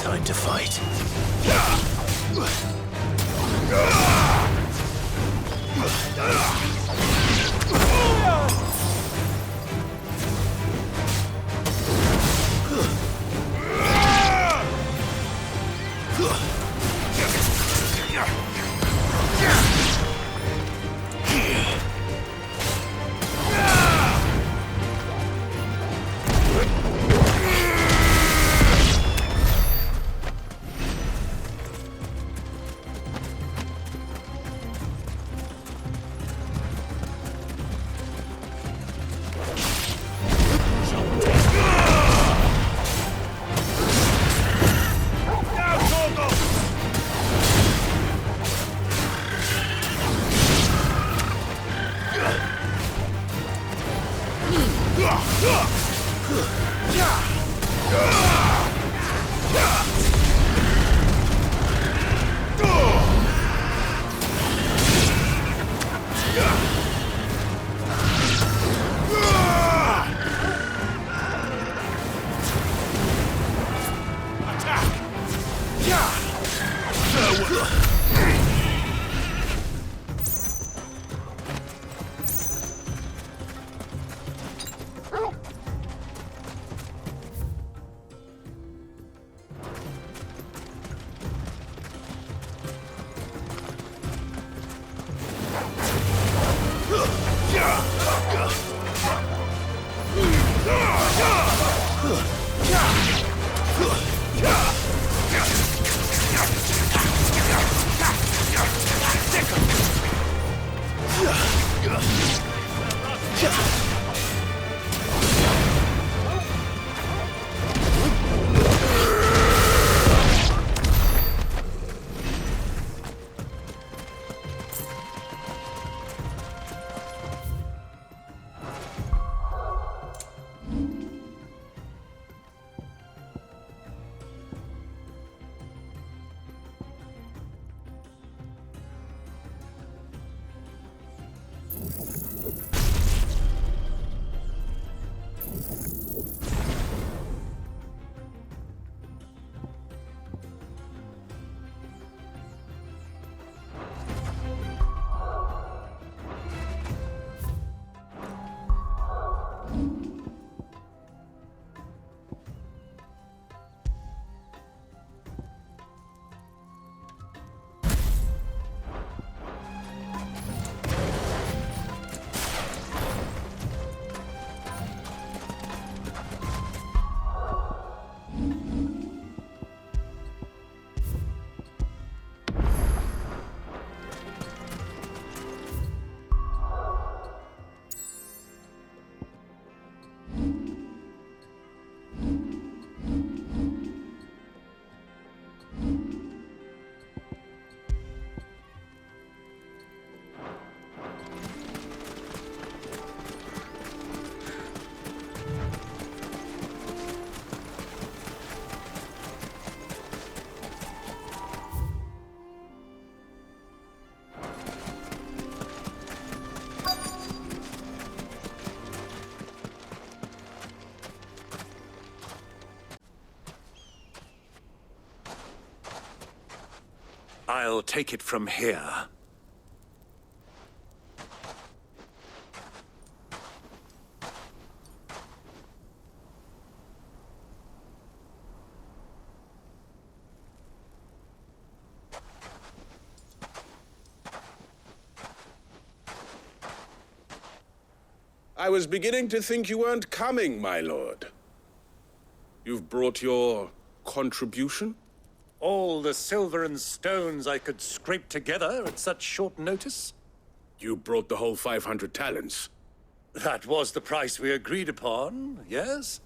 Time to fight. I'll take it from here. I was beginning to think you weren't coming, my lord. You've brought your contribution? All the silver and stones I could scrape together at such short notice? You brought the whole 500 talents. That was the price we agreed upon, yes?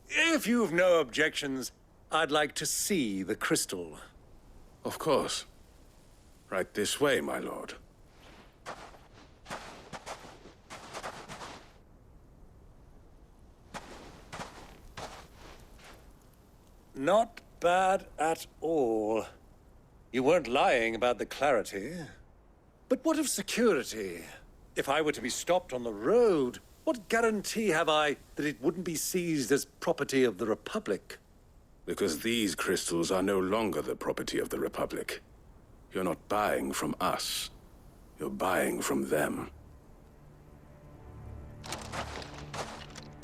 If you've no objections, I'd like to see the crystal. Of course. Right this way, my lord. Not bad at all. You weren't lying about the clarity. But what of security? If I were to be stopped on the road, what guarantee have I that it wouldn't be seized as property of the Republic? Because these crystals are no longer the property of the Republic. You're not buying from us. You're buying from them.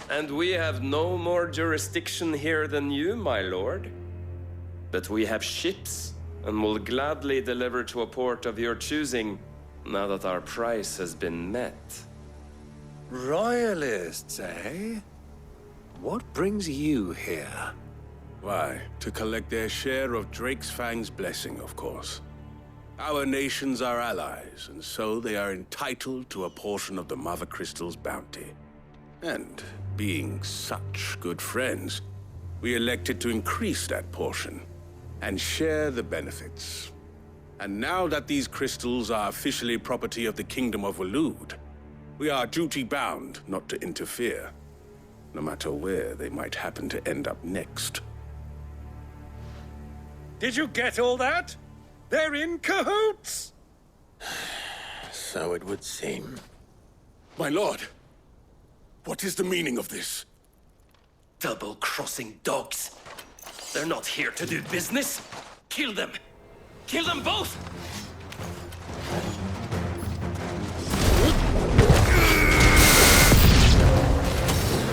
And we have no more jurisdiction here than you, my lord. But we have ships, and will gladly deliver to a port of your choosing, now that our price has been met. Royalists, eh? What brings you here? Why, to collect their share of Drake's Fang's blessing, of course. Our nations are allies, and so they are entitled to a portion of the Mother Crystal's bounty. And, being such good friends, we elected to increase that portion and share the benefits. And now that these crystals are officially property of the Kingdom of Waloed, we are duty-bound not to interfere, no matter where they might happen to end up next. Did you get all that? They're in cahoots! So it would seem. My lord, what is the meaning of this? Double-crossing dogs. They're not here to do business. Kill them. Kill them both!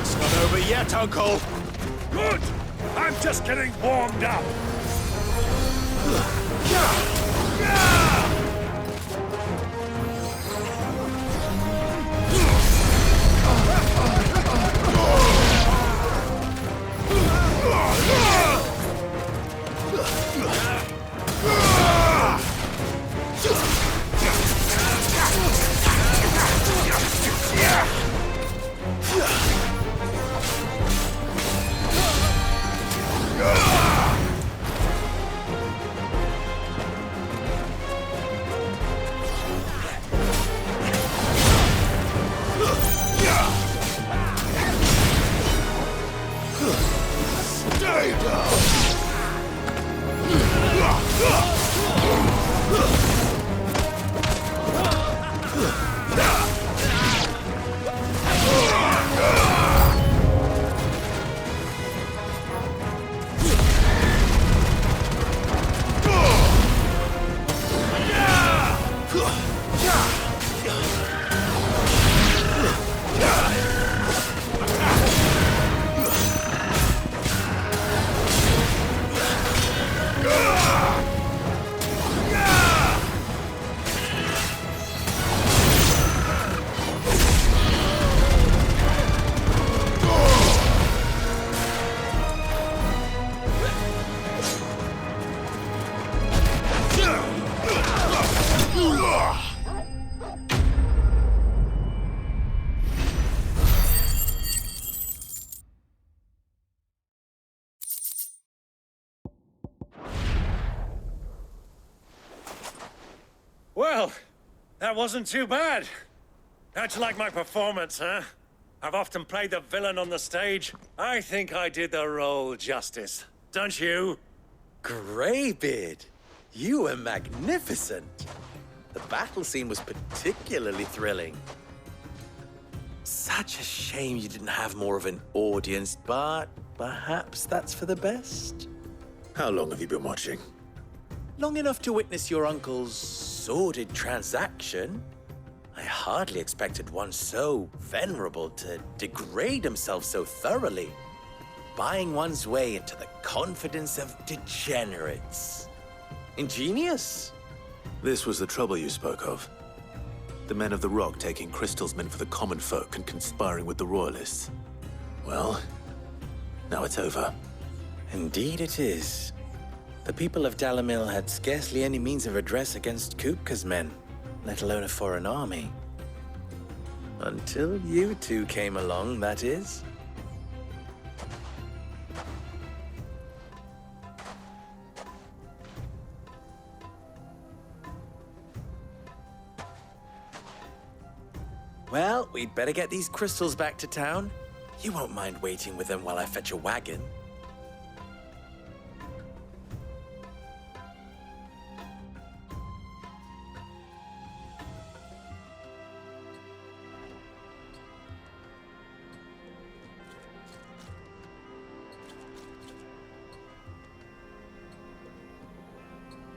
It's not over yet, Uncle! Good! I'm just getting warmed up! Well, that wasn't too bad. How'd you like my performance, huh? I've often played the villain on the stage. I think I did the role justice. Don't you? Greybeard, you were magnificent. The battle scene was particularly thrilling. Such a shame you didn't have more of an audience, but perhaps that's for the best. How long have you been watching? Long enough to witness your uncle's sordid transaction. I hardly expected one so venerable to degrade himself so thoroughly, buying one's way into the confidence of degenerates. Ingenious. This was the trouble you spoke of. The men of the Rock taking crystals meant for the common folk and conspiring with the Royalists. Well, now it's over. Indeed it is. The people of Dalamil had scarcely any means of redress against Kupka's men, let alone a foreign army. Until you two came along, that is. Well, we'd better get these crystals back to town. You won't mind waiting with them while I fetch a wagon.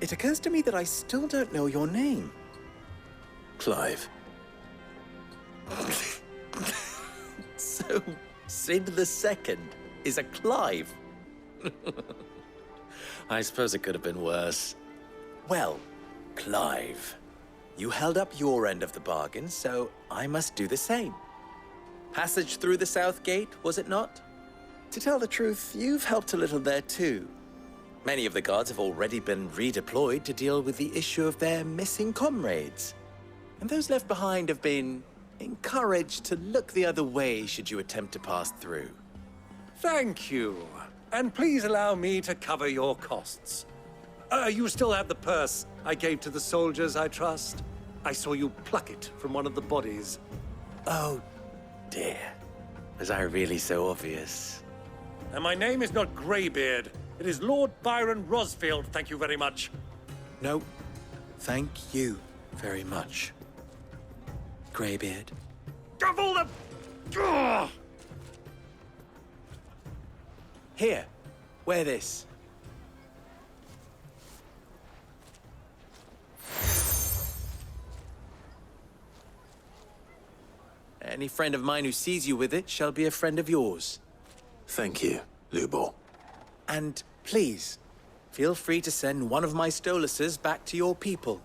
It occurs to me that I still don't know your name. Clive. So, Sid the Second is a Clive? I suppose it could have been worse. Well, Clive, you held up your end of the bargain, so I must do the same. Passage through the South Gate, was it not? To tell the truth, you've helped a little there too. Many of the guards have already been redeployed to deal with the issue of their missing comrades. And those left behind have been encouraged to look the other way should you attempt to pass through. Thank you. And please allow me to cover your costs. You still have the purse I gave to the soldiers, I trust? I saw you pluck it from one of the bodies. Oh, dear. Was I really so obvious? And my name is not Greybeard. It is Lord Byron Rosfield, thank you very much. No, thank you very much, Greybeard. Of all the... Ugh! Here, wear this. Any friend of mine who sees you with it shall be a friend of yours. Thank you, Lubor. And please, feel free to send one of my Stoluses back to your people.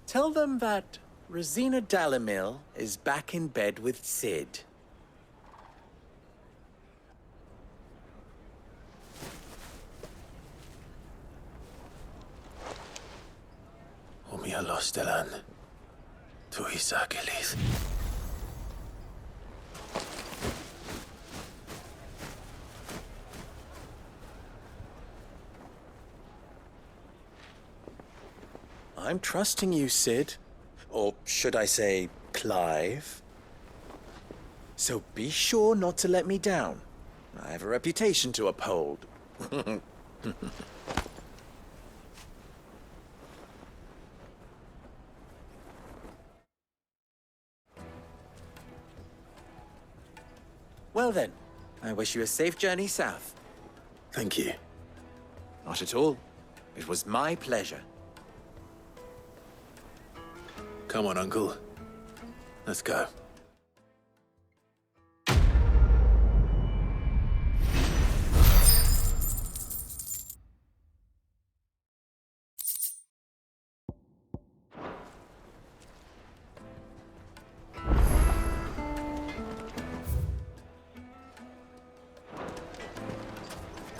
Tell them that Rosina Dalamil is back in bed with Sid. Omia Lostelan. Tu Isakelis. I'm trusting you, Sid. Or should I say, Clive? So be sure not to let me down. I have a reputation to uphold. Well then, I wish you a safe journey south. Thank you. Not at all. It was my pleasure. Come on, Uncle. Let's go.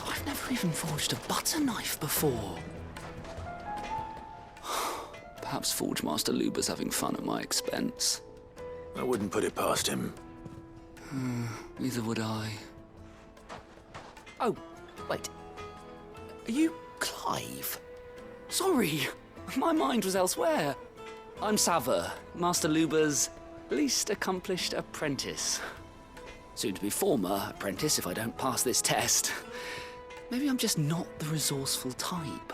I've never even forged a butter knife before. Perhaps Forge Master Luber's having fun at my expense. I wouldn't put it past him. Neither would I. Oh, wait. Are you Clive? Sorry, my mind was elsewhere. I'm Sava, Master Luber's least accomplished apprentice. Soon to be former apprentice if I don't pass this test. Maybe I'm just not the resourceful type.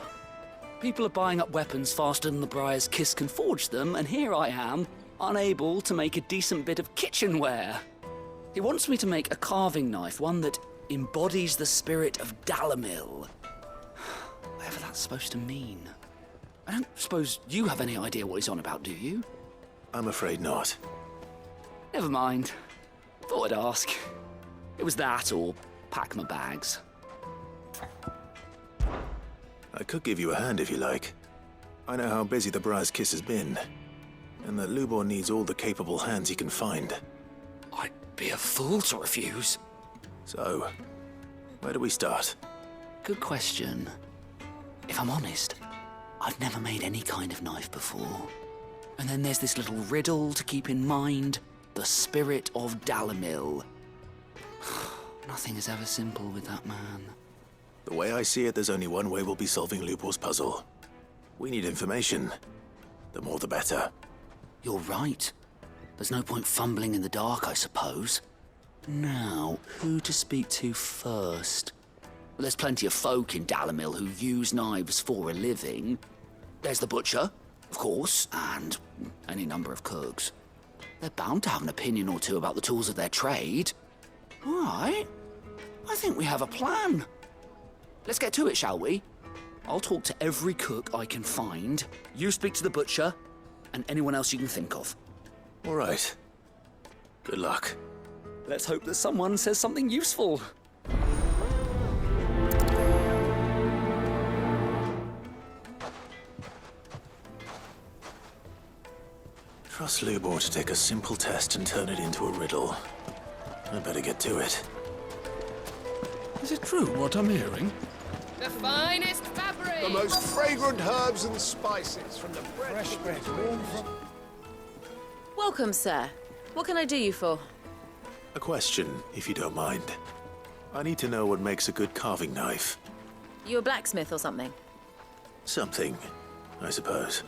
People are buying up weapons faster than the Briar's Kiss can forge them, and here I am, unable to make a decent bit of kitchenware. He wants me to make a carving knife, one that embodies the spirit of Dalamil. Whatever that's supposed to mean. I don't suppose you have any idea what he's on about, do you? I'm afraid not. Never mind. Thought I'd ask. It was that or pack my bags. I could give you a hand if you like. I know how busy the Briar's Kiss has been, and that Lubor needs all the capable hands he can find. I'd be a fool to refuse. So, where do we start? Good question. If I'm honest, I've never made any kind of knife before. And then there's this little riddle to keep in mind. The spirit of Dalamil. Nothing is ever simple with that man. The way I see it, there's only one way we'll be solving Lubor's puzzle. We need information. The more the better. You're right. There's no point fumbling in the dark, I suppose. Now, who to speak to first? Well, there's plenty of folk in Dalamil who use knives for a living. There's the butcher, of course, and any number of cooks. They're bound to have an opinion or two about the tools of their trade. All right. I think we have a plan. Let's get to it, shall we? I'll talk to every cook I can find. You speak to the butcher, and anyone else you can think of. All right. Good luck. Let's hope that someone says something useful. Trust Lubor to take a simple test and turn it into a riddle. I better get to it. Is it true what I'm hearing? The finest fabric! The most fragrant herbs and spices from the fresh bread. Welcome, sir. What can I do you for? A question, if you don't mind. I need to know what makes a good carving knife. You a blacksmith or something? Something, I suppose.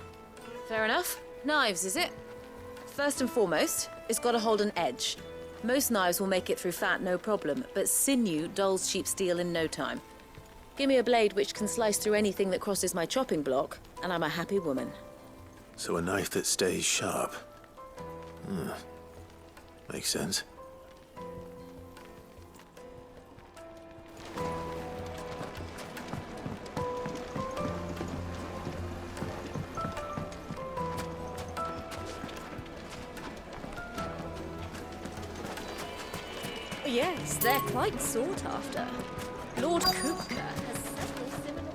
Fair enough. Knives, is it? First and foremost, it's got to hold an edge. Most knives will make it through fat, no problem, but sinew dulls cheap steel in no time. Give me a blade which can slice through anything that crosses my chopping block, and I'm a happy woman. So a knife that stays sharp. Makes sense. Yes, they're quite sought after. Lord Kupka has several similar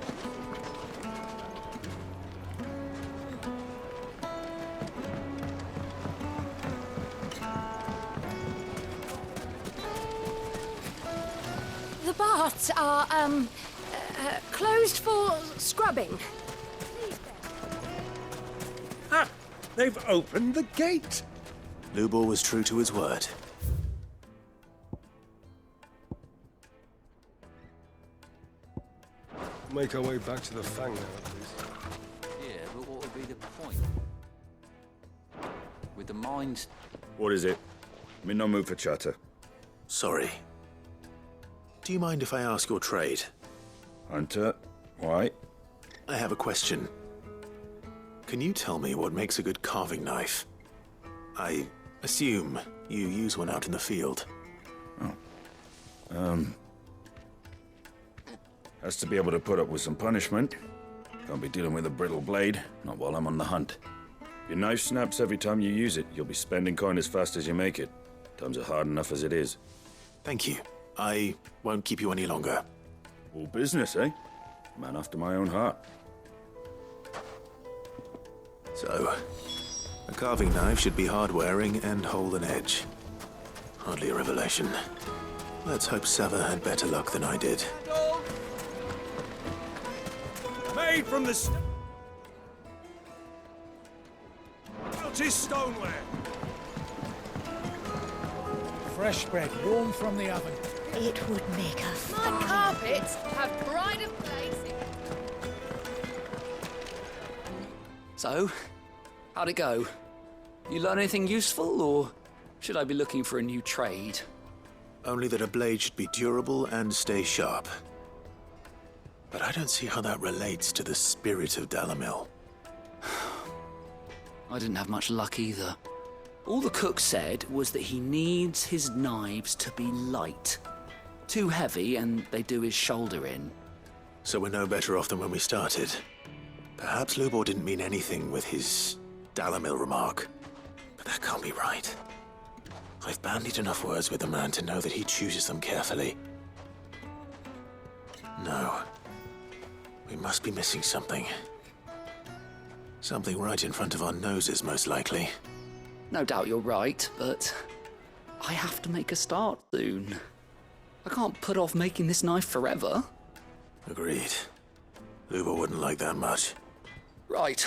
The baths are, closed for scrubbing. Ah! They've opened the gate! Lubor was true to his word. Make our way back to the Fang now, please. Yeah, but what would be the point? With the mines... What is it? I'm in no mood for chatter. Sorry. Do you mind if I ask your trade? Hunter, why? I have a question. Can you tell me what makes a good carving knife? I assume you use one out in the field. Has to be able to put up with some punishment. Can't be dealing with a brittle blade, not while I'm on the hunt. If your knife snaps every time you use it, you'll be spending coin as fast as you make it. Times are hard enough as it is. Thank you. I won't keep you any longer. All business, eh? Man after my own heart. So, a carving knife should be hard-wearing and hold an edge. Hardly a revelation. Let's hope Sava had better luck than I did. Made from the stoneware. Fresh bread, warm from the oven. It would make a My carpets have pride of place. So, how'd it go? You learn anything useful, or should I be looking for a new trade? Only that a blade should be durable and stay sharp. But I don't see how that relates to the spirit of Dalamil. I didn't have much luck either. All the cook said was that he needs his knives to be light. Too heavy and they do his shoulder in. So we're no better off than when we started. Perhaps Lubor didn't mean anything with his Dalamil remark. But that can't be right. I've bandied enough words with the man to know that he chooses them carefully. No. We must be missing something. Something right in front of our noses, most likely. No doubt you're right, but I have to make a start soon. I can't put off making this knife forever. Agreed. Lubor wouldn't like that much. Right.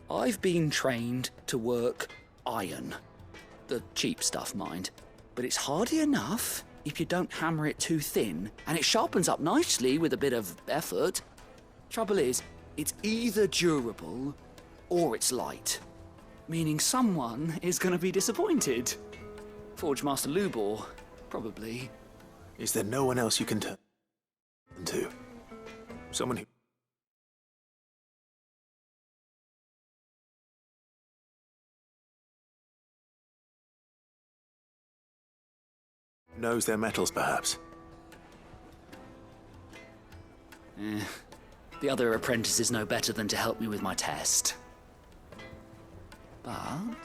I've been trained to work iron. The cheap stuff, mind. But it's hardy enough if you don't hammer it too thin, and it sharpens up nicely with a bit of effort. Trouble is, it's either durable or it's light. Meaning someone is going to be disappointed. Forge Master Lubor, probably. Is there no one else you can turn to? Someone who... knows their metals, perhaps? The The other apprentices know better than to help me with my test. But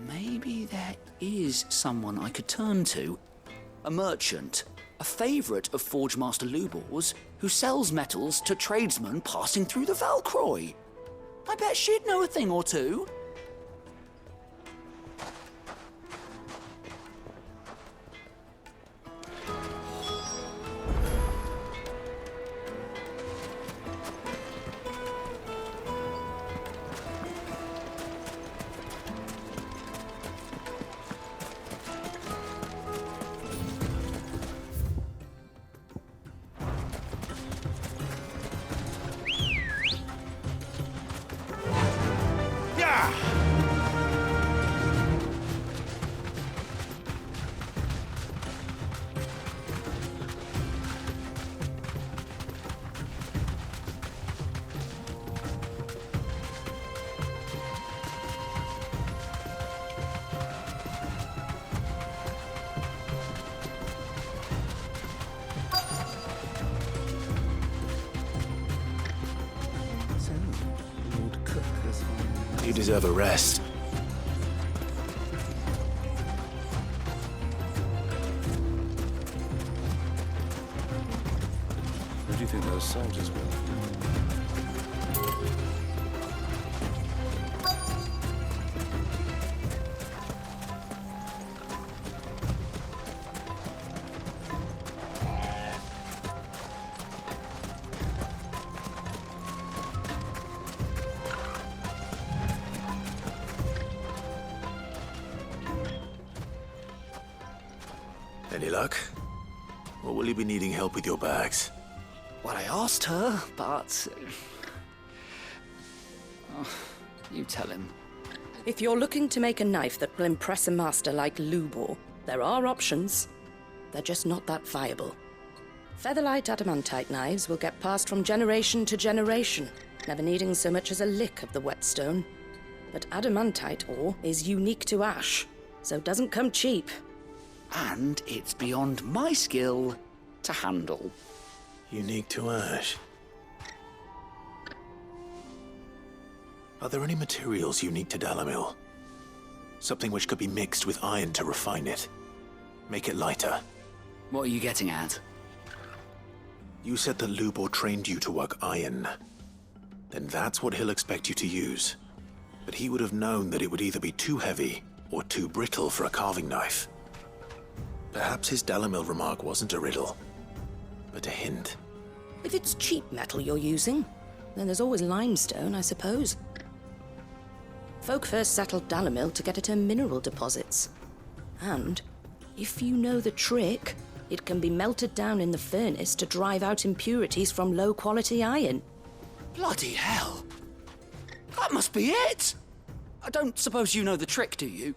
maybe there is someone I could turn to. A merchant, a favourite of Forge Master Lubor's, who sells metals to tradesmen passing through the Valcroy. I bet she'd know a thing or two. You deserve a rest. Who do you think those soldiers were? Any luck? Or will you be needing help with your bags? Well, I asked her, but... Oh, you tell him. If you're looking to make a knife that will impress a master like Lubor, there are options. They're just not that viable. Featherlight adamantite knives will get passed from generation to generation, never needing so much as a lick of the whetstone. But adamantite ore is unique to ash, so doesn't come cheap. And it's beyond my skill to handle. Unique to ash. Are there any materials unique to Dalamil? Something which could be mixed with iron to refine it. Make it lighter. What are you getting at? You said that Lubor trained you to work iron. Then that's what he'll expect you to use. But he would have known that it would either be too heavy or too brittle for a carving knife. Perhaps his Dalamil remark wasn't a riddle, but a hint. If it's cheap metal you're using, then there's always limestone, I suppose. Folk first settled Dalamil to get at her mineral deposits. And, if you know the trick, it can be melted down in the furnace to drive out impurities from low-quality iron. Bloody hell! That must be it! I don't suppose you know the trick, do you?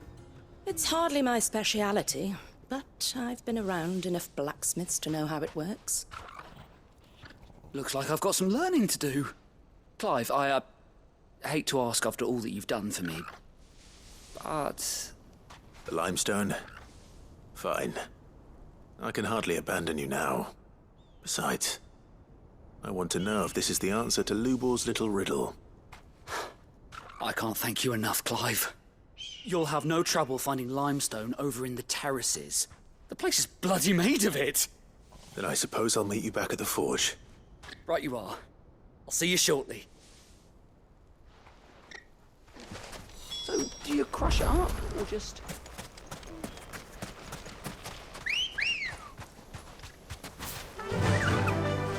It's hardly my speciality, but I've been around enough blacksmiths to know how it works. Looks like I've got some learning to do. Clive, I hate to ask after all that you've done for me, but... The limestone? Fine. I can hardly abandon you now. Besides, I want to know if this is the answer to Lubor's little riddle. I can't thank you enough, Clive. You'll have no trouble finding limestone over in the terraces. The place is bloody made of it. Then I suppose I'll meet you back at the forge. Right you are. I'll see you shortly. So, do you crush it up, or just...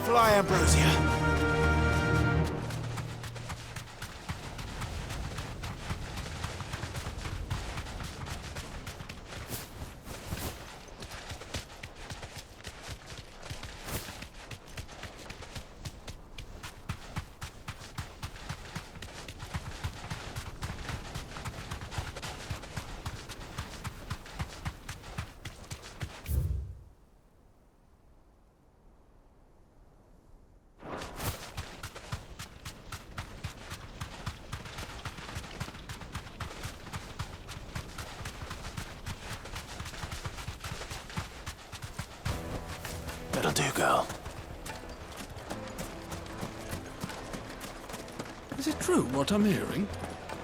Fly, Ambrosia! That'll do, girl. Is it true what I'm hearing?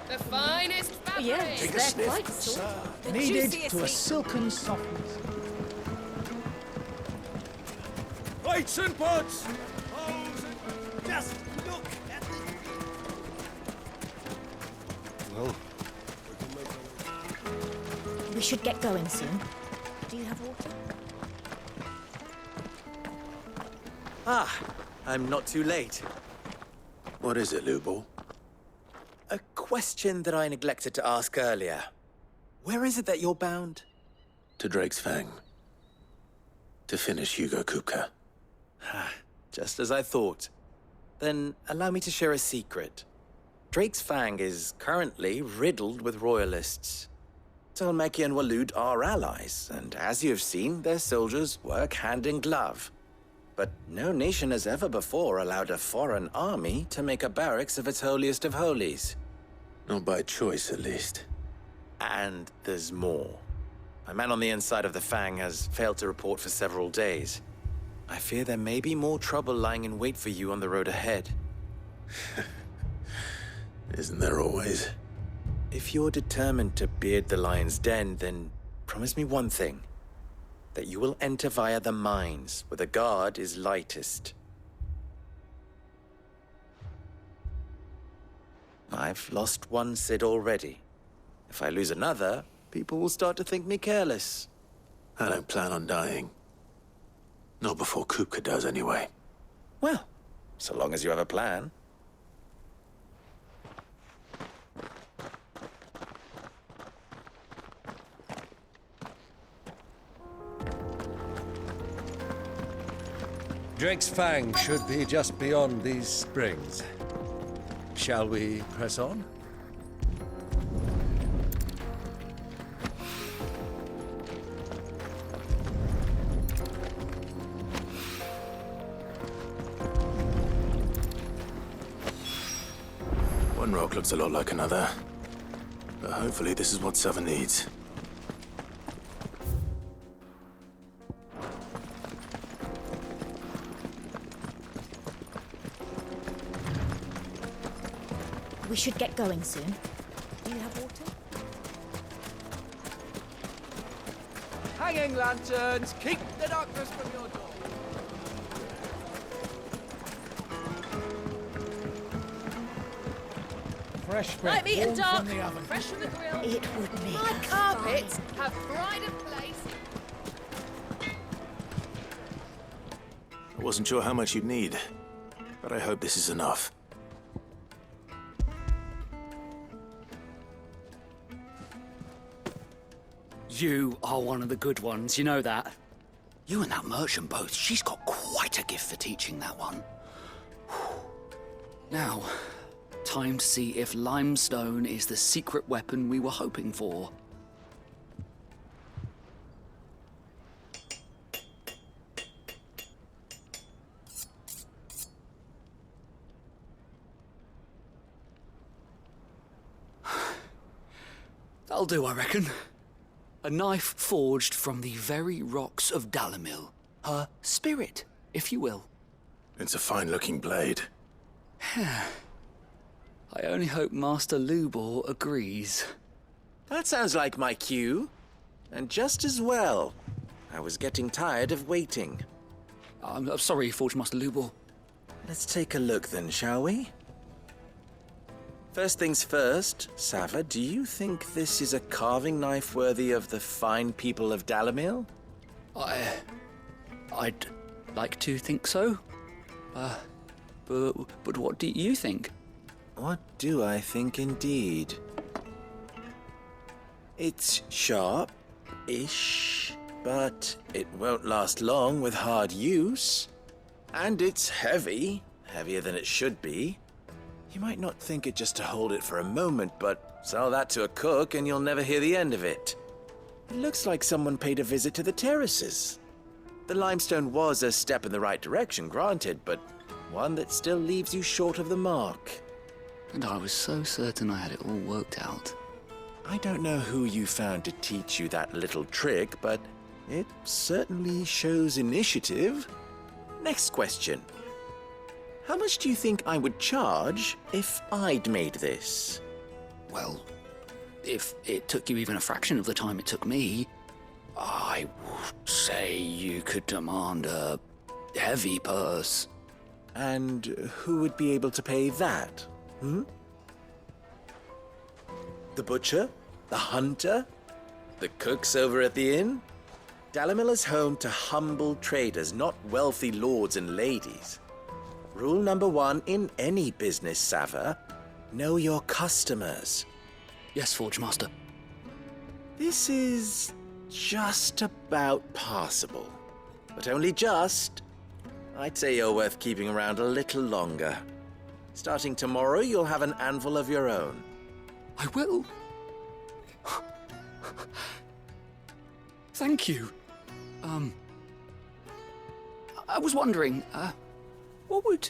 The finest fabric! Yes, Take a they're sniff, quite soft. The Kneaded juiciest to a meat. silken softness. Plates and pots! Just look at the... Well, We should get going soon. Do you have water? Ah, I'm not too late. What is it, Lubor? A question that I neglected to ask earlier. Where is it that you're bound? To Drake's Fang. To finish Hugo Kupka. Just as I thought. Then allow me to share a secret. Drake's Fang is currently riddled with royalists. Tolmeki and Waloed are allies, and as you have seen, their soldiers work hand in glove. But no nation has ever before allowed a foreign army to make a barracks of its holiest of holies. Not by choice, at least. And there's more. A man on the inside of the Fang has failed to report for several days. I fear there may be more trouble lying in wait for you on the road ahead. Isn't there always? If you're determined to beard the lion's den, then promise me one thing. That you will enter via the mines, where the guard is lightest. I've lost one Cid already. If I lose another, people will start to think me careless. I don't plan on dying. Not before Kupka does, anyway. Well, so long as you have a plan. Drake's Fang should be just beyond these springs. Shall we press on? One rock looks a lot like another. But hopefully this is what Sava needs. We should get going soon. Do you have water? Hanging lanterns, keep the darkness from your door. Fresh bread, Light meat and warm dark, from the oven. fresh from the grill. It would be My a carpets fine- have pride of place. I wasn't sure how much you'd need, but I hope this is enough. You are one of the good ones, you know that. You and that merchant both, she's got quite a gift for teaching that one. Now, time to see if limestone is the secret weapon we were hoping for. That'll do, I reckon. A knife forged from the very rocks of Dalamil. Her spirit, if you will. It's a fine-looking blade. I only hope Master Lubor agrees. That sounds like my cue. And just as well. I was getting tired of waiting. I'm sorry, Forge Master Lubor. Let's take a look then, shall we? First things first, Sava, do you think this is a carving knife worthy of the fine people of Dalamil? I'd like to think so. But what do you think? What do I think indeed? It's sharp-ish, but it won't last long with hard use. And it's heavy, heavier than it should be. You might not think it just to hold it for a moment, but sell that to a cook and you'll never hear the end of it. It looks like someone paid a visit to the terraces. The limestone was a step in the right direction, granted, but one that still leaves you short of the mark. And I was so certain I had it all worked out. I don't know who you found to teach you that little trick, but it certainly shows initiative. Next question. How much do you think I would charge if I'd made this? Well, if it took you even a fraction of the time it took me, I would say you could demand a heavy purse. And who would be able to pay that? The butcher? The hunter? The cooks over at the inn? Dalimil is home to humble traders, not wealthy lords and ladies. Rule number 1 in any business, Sava: know your customers. Yes, Forge Master. This is just about passable. But only just. I'd say you're worth keeping around a little longer. Starting tomorrow, you'll have an anvil of your own. I will. Thank you. I was wondering, what would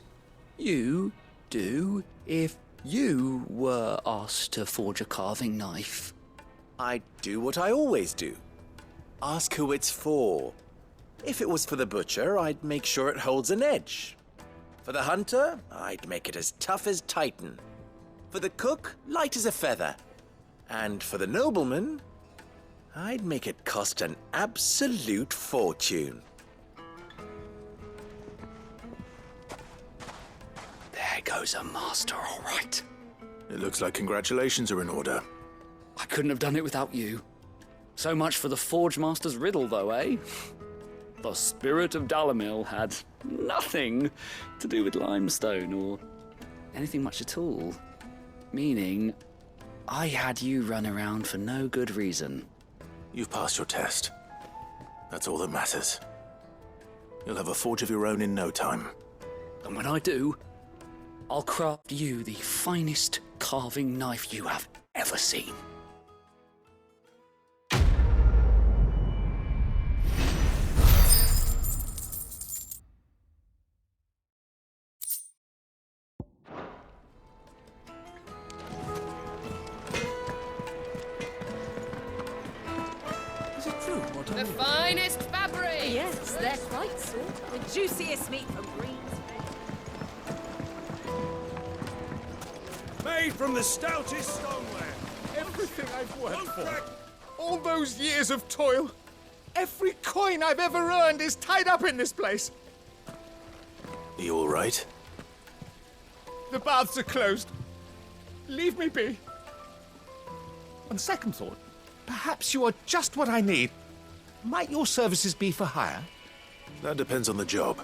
you do if you were asked to forge a carving knife? I'd do what I always do. Ask who it's for. If it was for the butcher, I'd make sure it holds an edge. For the hunter, I'd make it as tough as Titan. For the cook, light as a feather. And for the nobleman, I'd make it cost an absolute fortune. There goes a master, all right. It looks like congratulations are in order. I couldn't have done it without you. So much for the Forge Master's riddle, though, eh? The spirit of Dalimil had nothing to do with limestone or anything much at all. Meaning, I had you run around for no good reason. You've passed your test. That's all that matters. You'll have a forge of your own in no time. And when I do, I'll craft you the finest carving knife you have ever seen. Is it true what I The mean? finest fabric! Yes, they're quite sought after. The juiciest meat from Greens. Made from the stoutest stoneware. Everything I've worked for. All those years of toil. Every coin I've ever earned is tied up in this place. Are you all right? The baths are closed. Leave me be. On second thought, perhaps you are just what I need. Might your services be for hire? That depends on the job.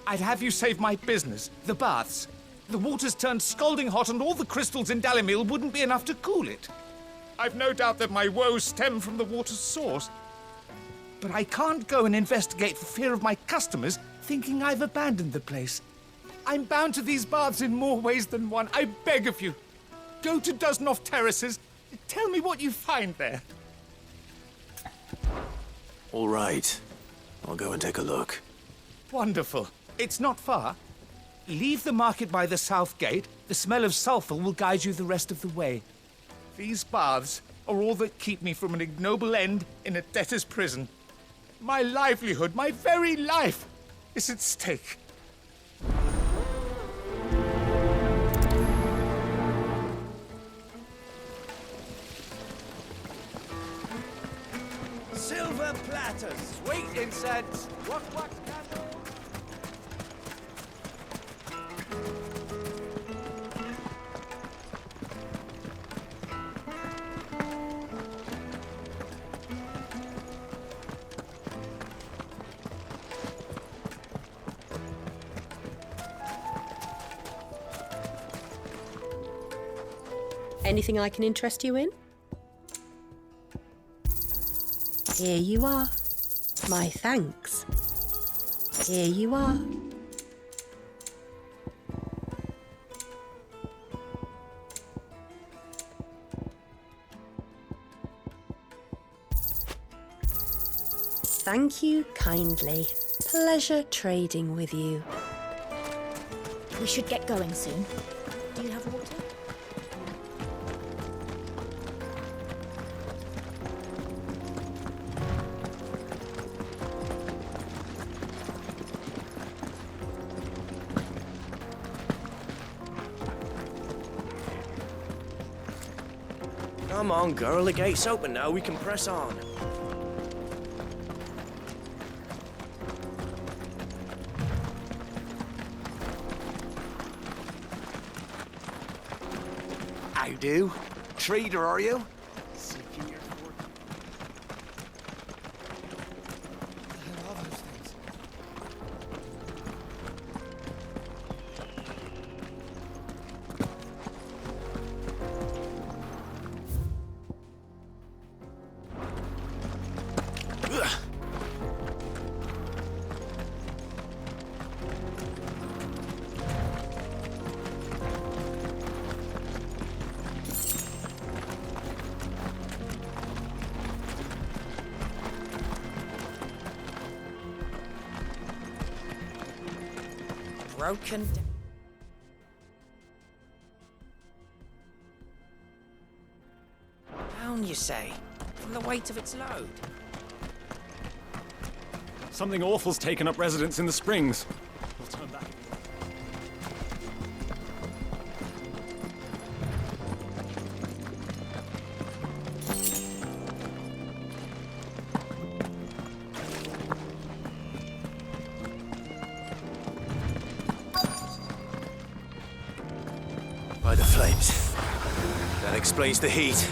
I'd have you save my business, the baths. The water's turned scalding hot and all the crystals in Dalimil wouldn't be enough to cool it. I've no doubt that my woes stem from the water's source. But I can't go and investigate for fear of my customers thinking I've abandoned the place. I'm bound to these baths in more ways than one. I beg of you. Go to Dusnoff Terraces. Tell me what you find there. All right. I'll go and take a look. Wonderful. It's not far. Leave the market by the south gate. The smell of sulfur will guide you the rest of the way. These baths are all that keep me from an ignoble end in a debtor's prison. My livelihood, my very life, is at stake. Silver platters, sweet incense, wax candles. Anything I can interest you in? Here you are. My thanks. Here you are. Thank you kindly. Pleasure trading with you. We should get going soon. Do you have water? Come on, girl, the gate's open now. We can press on. How do? Trader, are you? Broken down, you say? From the weight of its load? Something awful's taken up residence in the springs. We'll turn back. By the flames. That explains the heat.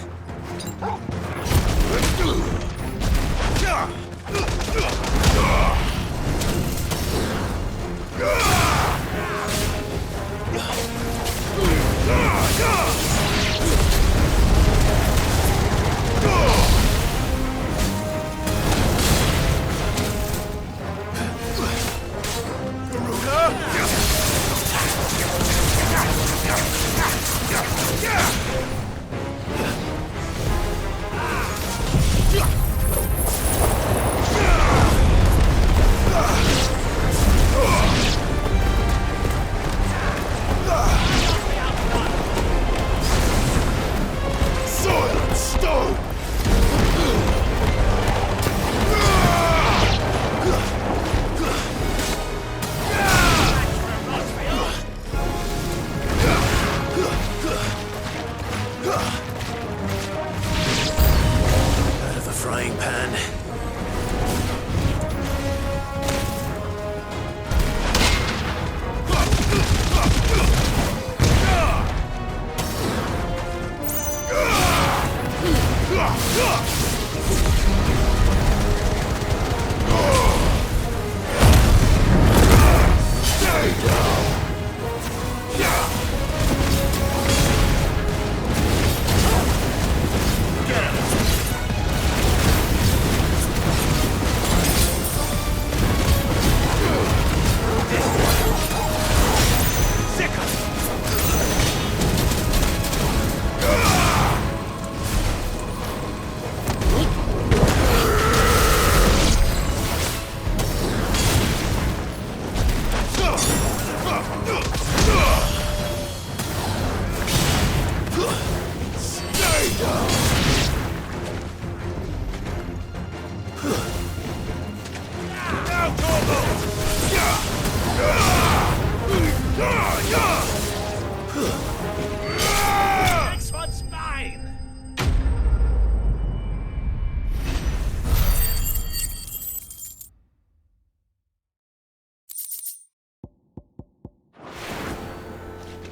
Next one's mine!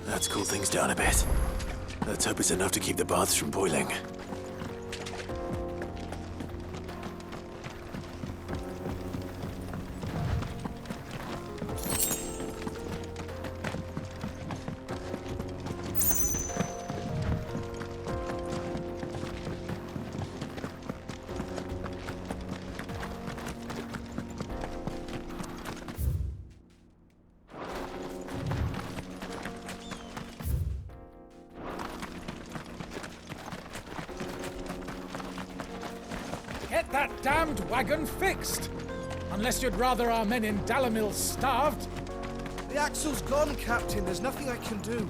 That's cooled things down a bit. Let's hope it's enough to keep the baths from boiling. Get that damned wagon fixed! Unless you'd rather our men in Dalamil starved. The axle's gone, Captain. There's nothing I can do.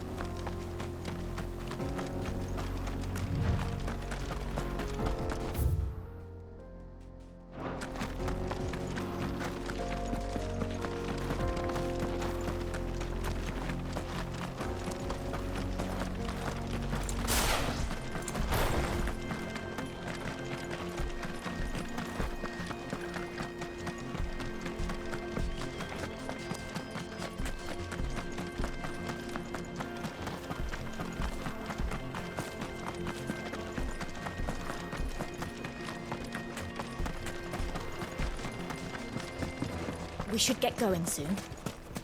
We should get going soon.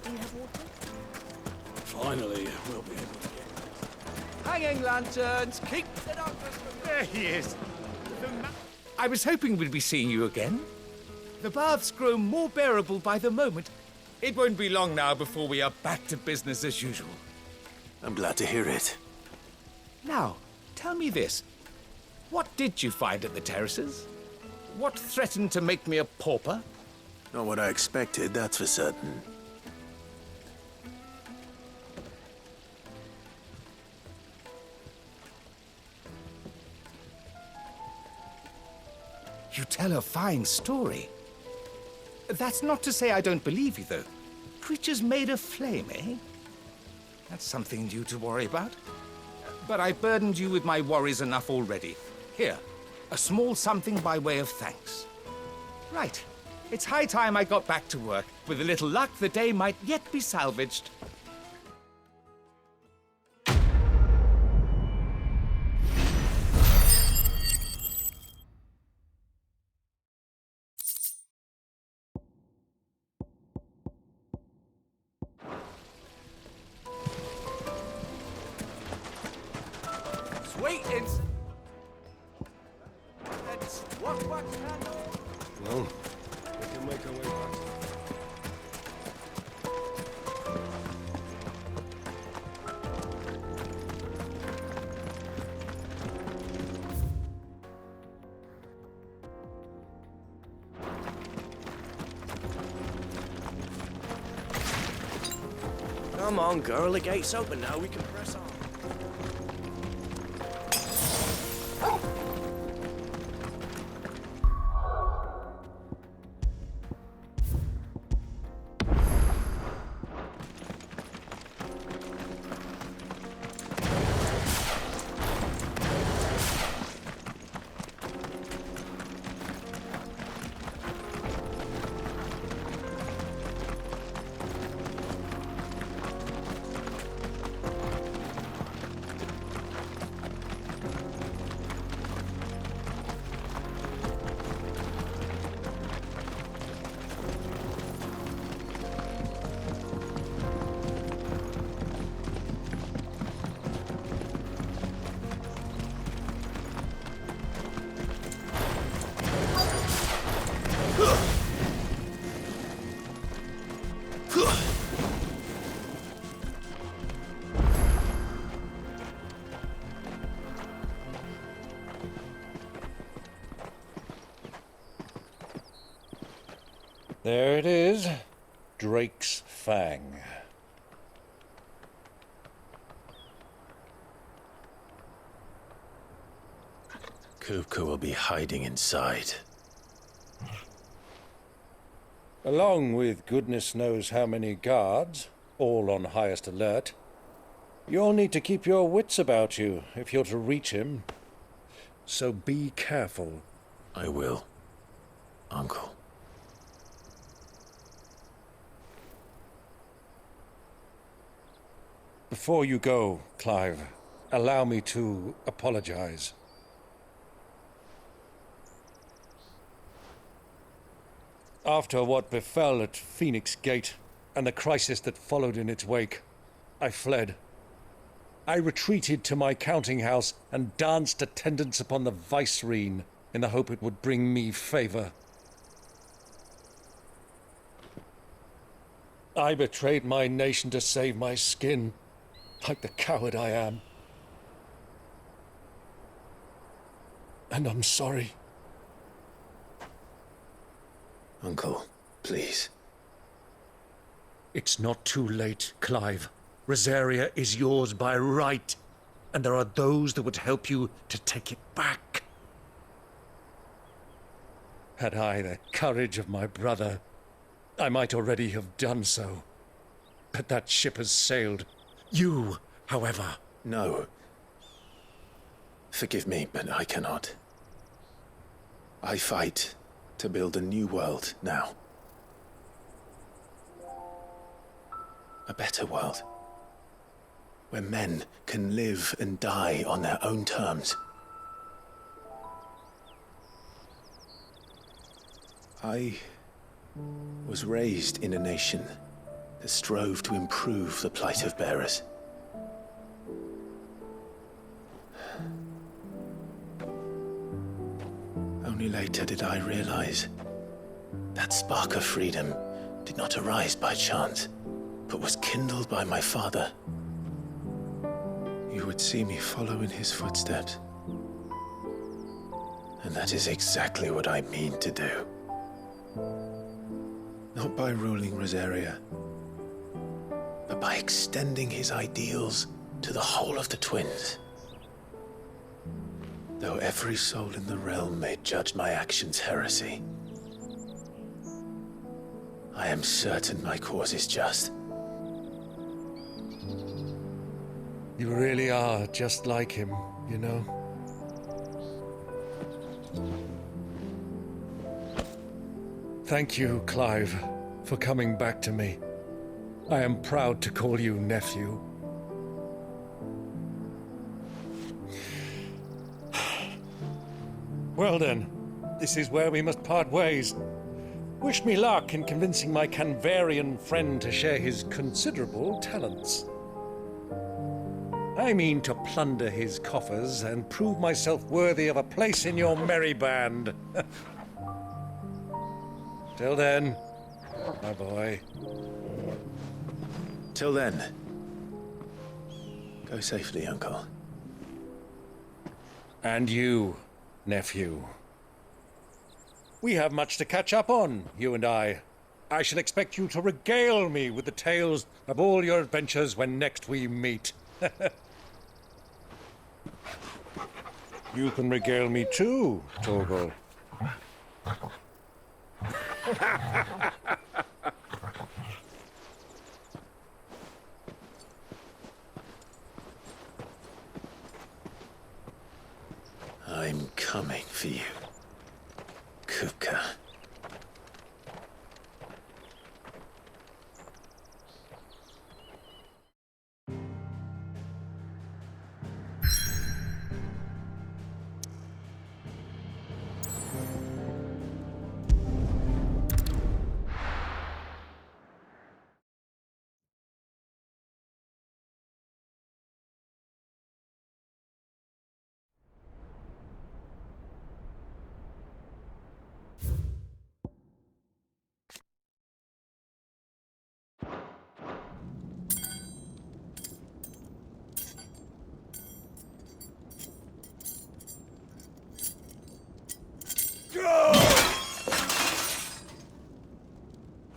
Do you have water? Finally, we'll be able to get... Hanging lanterns, keep the darkness from you. There he is. I was hoping we'd be seeing you again. The baths grow more bearable by the moment. It won't be long now before we are back to business as usual. I'm glad to hear it. Now, tell me this. What did you find at the terraces? What threatened to make me a pauper? Not what I expected, that's for certain. You tell a fine story. That's not to say I don't believe you, though. Creatures made of flame, eh? That's something new to worry about. But I burdened you with my worries enough already. Here, a small something by way of thanks. Right. It's high time I got back to work. With a little luck, the day might yet be salvaged. Sweet ins... Let's walk back candle. Well, we can make our way back. Come on, girl. The gate's open now. We can press on. There it is. Drake's Fang. Kupka will be hiding inside. Along with goodness knows how many guards, all on highest alert. You'll need to keep your wits about you if you're to reach him. So be careful. I will, Uncle. Before you go, Clive, allow me to apologize. After what befell at Phoenix Gate and the crisis that followed in its wake, I fled. I retreated to my counting house and danced attendance upon the vicereine in the hope it would bring me favor. I betrayed my nation to save my skin, like the coward I am. And I'm sorry. Uncle, please. It's not too late, Clive. Rosaria is yours by right, and there are those that would help you to take it back. Had I the courage of my brother, I might already have done so. But that ship has sailed. You, however... No. Forgive me, but I cannot. I fight to build a new world now. A better world. Where men can live and die on their own terms. I was raised in a nation that strove to improve the plight of bearers. Only later did I realize that spark of freedom did not arise by chance, but was kindled by my father. You would see me follow in his footsteps. And that is exactly what I mean to do. Not by ruling Rosaria, but by extending his ideals to the whole of the twins. Though every soul in the realm may judge my actions heresy, I am certain my cause is just. You really are just like him, you know? Thank you, Clive, for coming back to me. I am proud to call you nephew. Well then, this is where we must part ways. Wish me luck in convincing my Canvarian friend to share his considerable talents. I mean to plunder his coffers and prove myself worthy of a place in your merry band. Till then, my boy. Till then, go safely, Uncle. And you, nephew. We have much to catch up on, you and I. I shall expect you to regale me with the tales of all your adventures when next we meet. You can regale me too, Torgal. I'm coming for you, Kupka.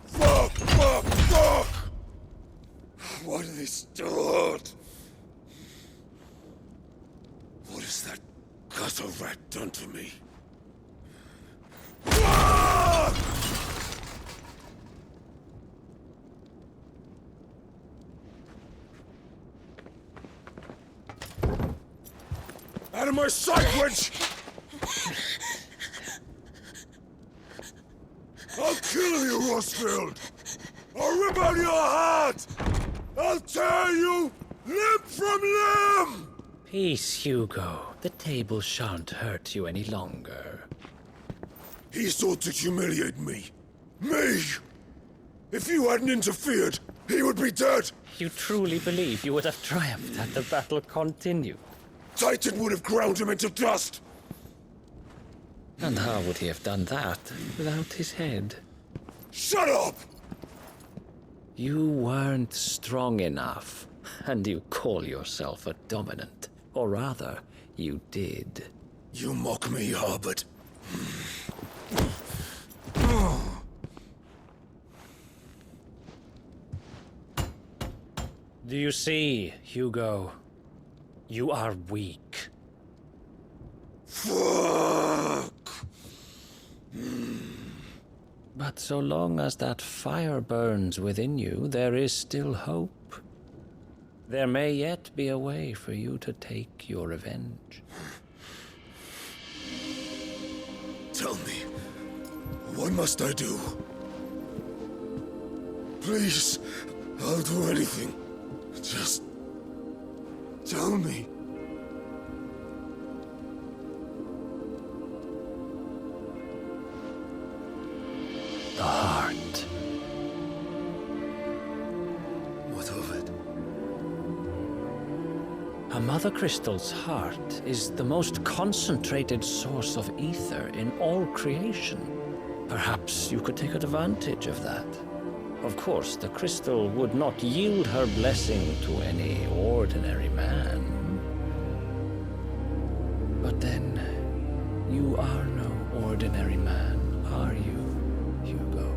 Fuck! What have they start? What has that gutter rat done to me? Out of my sight, wench! I'll kill you, Rosfield! I'll rip out your heart! I'll tear you limb from limb! Peace, Hugo. The table shan't hurt you any longer. He sought to humiliate me. Me! If you hadn't interfered, he would be dead! You truly believe you would have triumphed had the battle continued? Titan would have ground him into dust! And how would he have done that without his head? Shut up! You weren't strong enough, and you call yourself a dominant. Or rather, you did. You mock me, Harbert. Do you see, Hugo? You are weak. Fuck! But so long as that fire burns within you, there is still hope. There may yet be a way for you to take your revenge. Tell me, what must I do? Please, I'll do anything. Just tell me. The heart A mother crystal's heart is the most concentrated source of ether in all creation. Perhaps you could take advantage of that. Of course, the crystal would not yield her blessing to any ordinary man. But then, you are no ordinary man, are you, Hugo?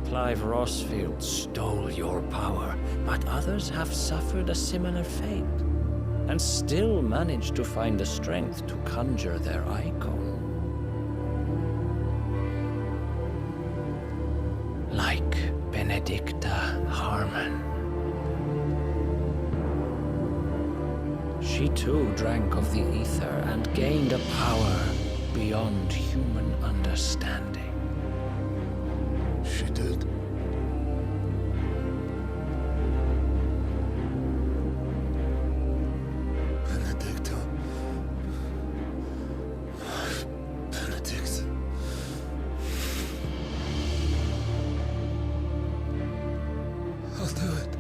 Clive Rossfield stole your power, but others have suffered a similar fate, and still managed to find the strength to conjure their icon. Like Benedicta Harmon. She too drank of the ether and gained a power beyond human understanding. She did. Benedicta. Benedict. I'll do it.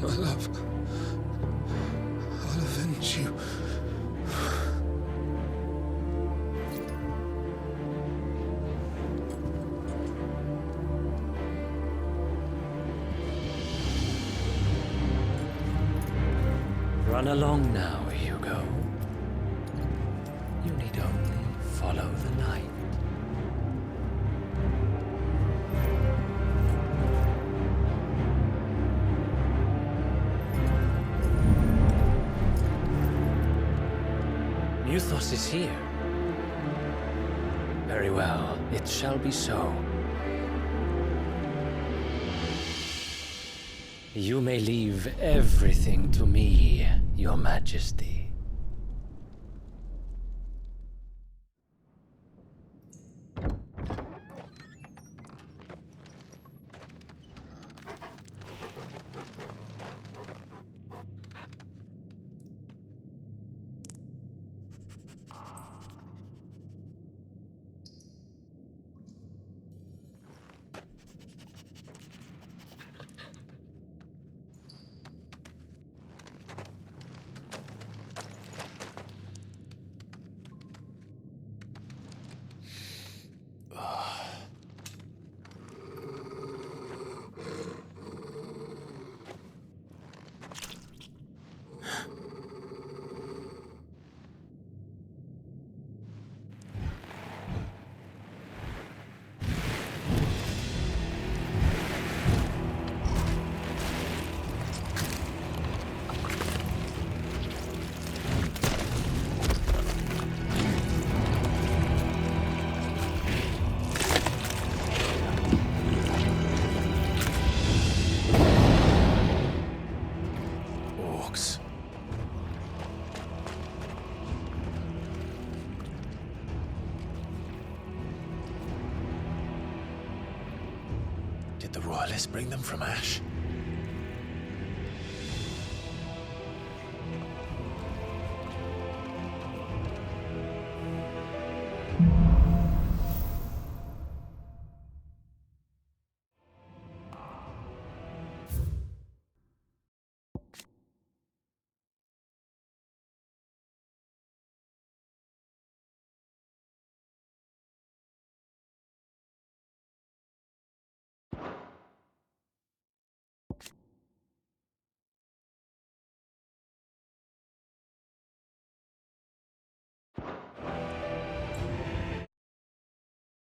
My love. I'll avenge you. Run along now, Hugo. You need only follow the light. Muthos is here. Very well, it shall be so. You may leave everything to me, Your Majesty. Did the Royalists bring them from Ash?